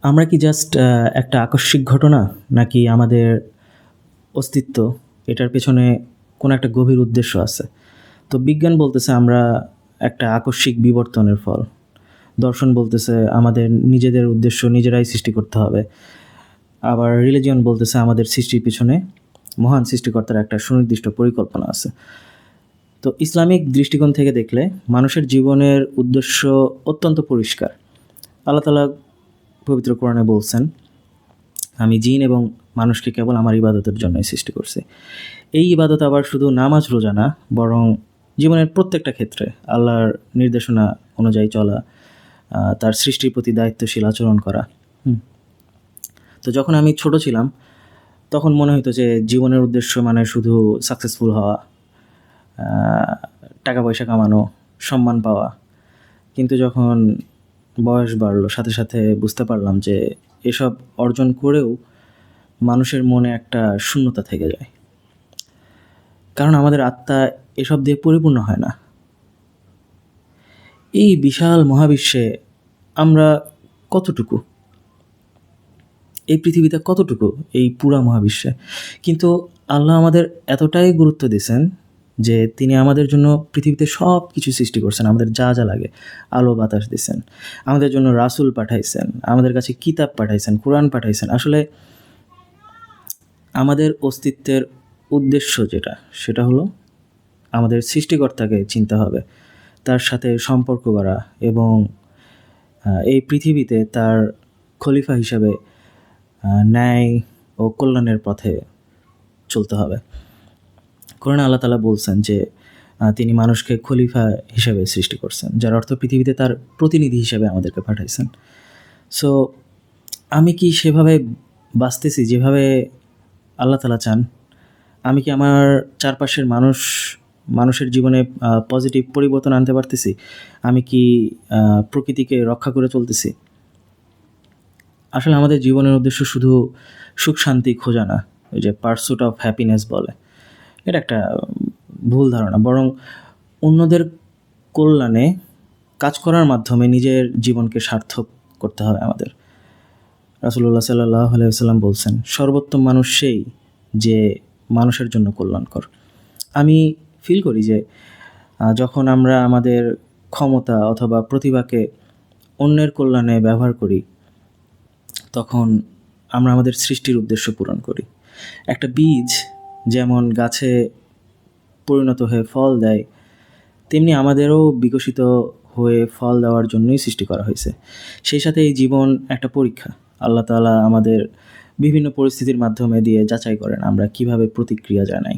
আমরা কি জাস্ট একটা আকস্মিক ঘটনা, নাকি আমাদের অস্তিত্ব এটার পেছনে কোনো একটা গভীর উদ্দেশ্য আছে? তো বিজ্ঞান বলতেছে আমরা একটা আকস্মিক বিবর্তনের ফল। দর্শন বলতেছে আমাদের নিজেদের উদ্দেশ্য নিজেরাই সৃষ্টি করতে হবে। আবার রিলিজিয়ন বলতেছে আমাদের সৃষ্টির পিছনে মহান সৃষ্টিকর্তার একটা সুনির্দিষ্ট পরিকল্পনা আছে। তো ইসলামিক দৃষ্টিকোণ থেকে দেখলে মানুষের জীবনের উদ্দেশ্য অত্যন্ত পরিষ্কার। আল্লাহ তাআলা পবিত্র কোরআনে বলছেন, আমি জিন এবং মানুষকে কেবল আমার ইবাদতের জন্যই সৃষ্টি করছি। এই ইবাদত আবার শুধু নামাজ রোজা না, বরং জীবনের প্রত্যেকটা ক্ষেত্রে আল্লাহর নির্দেশনা অনুযায়ী চলা, তার সৃষ্টির প্রতি দায়িত্বশীল আচরণ করা। তো যখন আমি ছোট ছিলাম তখন মনে হতো যে জীবনের উদ্দেশ্য মানে শুধু সাকসেসফুল হওয়া, টাকা পয়সা কামানো, সম্মান পাওয়া। কিন্তু যখন বয়স বাড়লো সাথে সাথে বুঝতে পারলাম যে এসব অর্জন করেও মানুষের মনে একটা শূন্যতা থেকে যায়, কারণ আমাদের আত্মা এসব দিয়ে পরিপূর্ণ হয় না। এই বিশাল মহাবিশ্বে আমরা কতটুকু, এই পৃথিবীতে কতটুকু, এই পুরা মহাবিশ্বে। কিন্তু আল্লাহ আমাদের এতটাই গুরুত্ব দিয়েছেন যে তিনি আমাদের জন্য পৃথিবীতে সব কিছু সৃষ্টি করছেন, আমাদের যা যা লাগে। আলো বাতাস দিয়েছেন, আমাদের জন্য রাসূল পাঠাইছেন, আমাদের কাছে কিতাব পাঠাইছেন, কোরআন পাঠাইছেন। আসলে আমাদের অস্তিত্বের উদ্দেশ্য যেটা, সেটা হলো আমাদের সৃষ্টিকর্তাকে চিনতে হবে, তার সাথে সম্পর্ক করা এবং এই পৃথিবীতে তার খলিফা হিসাবে ন্যায় ও কল্যাণের পথে চলতে হবে। কোরআনে আল্লাহ তাআলা বলছেন যে তিনি মানুষকে খলিফা হিসাবে সৃষ্টি করছেন, যার অর্থ পৃথিবীতে তার প্রতিনিধি হিসাবে আমাদেরকে পাঠাইছেন। সো আমি কি সেভাবে বাঁচতেছি যেভাবে আল্লাহ তাআলা চান? আমি কি আমার চারপাশের মানুষের জীবনে পজিটিভ পরিবর্তন আনতে পারতেছি? আমি কি প্রকৃতিকে রক্ষা করে চলতেছি? আসলে আমাদের জীবনের উদ্দেশ্য শুধু সুখ শান্তি খোঁজা না, ওই যে পার্সুট অফ হ্যাপিনেস বলে, এটা একটা ভুল ধারণা। বরং অন্যদের কল্যাণে কাজ করার মাধ্যমে নিজের জীবনকে সার্থক করতে হবে আমাদের। রাসূলুল্লাহ সাল্লাল্লাহু আলাইহি ওয়াসাল্লাম বলছেন, সর্বোত্তম মানুষ সেই যে মানুষের জন্য কল্যাণকর। আমি ফিল করি যে যখন আমরা আমাদের ক্ষমতা অথবা প্রতিভাকে অন্যের কল্যাণে ব্যবহার করি, তখন আমরা আমাদের সৃষ্টির উদ্দেশ্য পূরণ করি। একটা বীজ যেমন গাছে পরিণত হয়ে ফল দেয়, তেমনি আমাদেরও বিকশিত হয়ে ফল দেওয়ার জন্যই সৃষ্টি করা হয়েছে। সেই সাথে এই জীবন একটা পরীক্ষা। আল্লাহ তাআলা আমাদের বিভিন্ন পরিস্থিতির মাধ্যমে দিয়ে যাচাই করেন আমরা কিভাবে প্রতিক্রিয়া জানাই,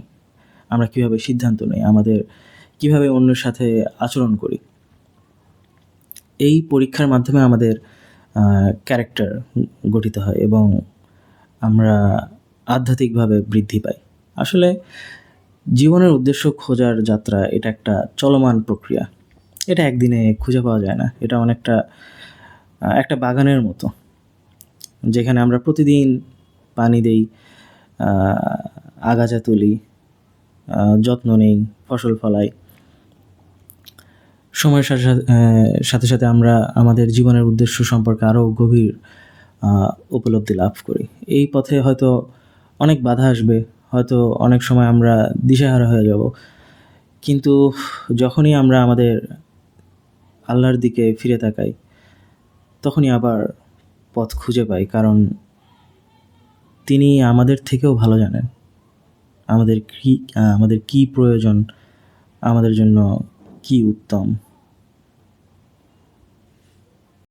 আমরা কিভাবে সিদ্ধান্ত নেই, আমাদের কিভাবে অন্যের সাথে আচরণ করি। এই পরীক্ষার মাধ্যমে আমাদের ক্যারেক্টার গঠিত হয় এবং আমরা আধ্যাত্মিকভাবে বৃদ্ধি পাই। আসলে জীবনের উদ্দেশ্য খোঁজার যাত্রা এটা একটা চলমান প্রক্রিয়া। এটা একদিনে খুঁজে পাওয়া যায় না। এটা অনেকটা একটা বাগানের মতো, যেখানে আমরা প্রতিদিন পানি দেই, আগাছা তুলি, যত্ন নেই, ফসল ফলাই। সময়ের সাথে সাথে সাথে আমরা আমাদের জীবনের উদ্দেশ্য সম্পর্কে আরও গভীর উপলব্ধি লাভ করি। এই পথে হয়তো অনেক বাধা আসবে, হয়তো অনেক সময় আমরা দিশেহারা হয়ে যাব, কিন্তু যখনই আমরা আমাদের আল্লাহর দিকে ফিরে তাকাই, তখনই আবার পথ খুঁজে পাই, কারণ তিনি আমাদের থেকেও ভালো জানেন আমাদের কি প্রয়োজন, আমাদের জন্য কি উত্তম।